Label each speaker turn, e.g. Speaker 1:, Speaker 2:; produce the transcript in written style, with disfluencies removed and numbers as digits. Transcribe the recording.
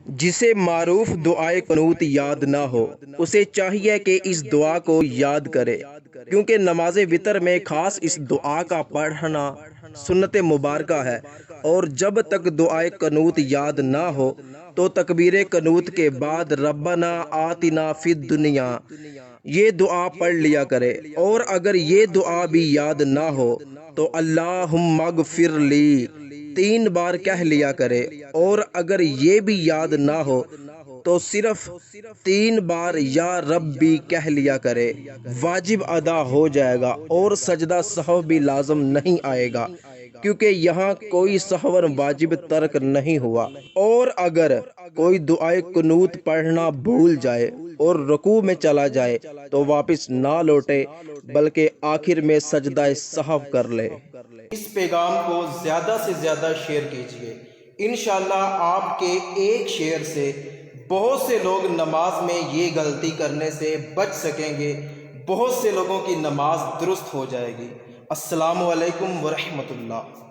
Speaker 1: جسے معروف دعائے قنوت یاد نہ ہو اسے چاہیے کہ اس دعا کو یاد کرے، کیونکہ نماز وتر میں خاص اس دعا کا پڑھنا سنت مبارکہ ہے، اور جب تک دعائے قنوت یاد نہ ہو تو تکبیر قنوت کے بعد ربنا آتنا فی الدنیا یہ دعا پڑھ لیا کرے، اور اگر یہ دعا بھی یاد نہ ہو تو اللہم اغفر لی 3 بار کہہ لیا کرے، اور اگر یہ بھی یاد نہ ہو تو صرف 3 بار یا ربی کہہ لیا کرے، واجب ادا ہو جائے گا اور سجدہ سہو بھی لازم نہیں آئے گا، کیونکہ یہاں کوئی سہو واجب ترک نہیں ہوا۔ اور اگر کوئی دعائے قنوت پڑھنا بھول جائے اور رکوع میں چلا جائے تو واپس نہ لوٹے بلکہ آخر میں سجدہ سہو کر لے۔ اس پیغام کو زیادہ سے زیادہ شیئر کیجئے، انشاءاللہ آپ کے ایک شیئر سے بہت سے لوگ نماز میں یہ غلطی کرنے سے بچ سکیں گے، بہت سے لوگوں کی نماز درست ہو جائے گی۔ السلام علیکم ورحمۃ اللہ۔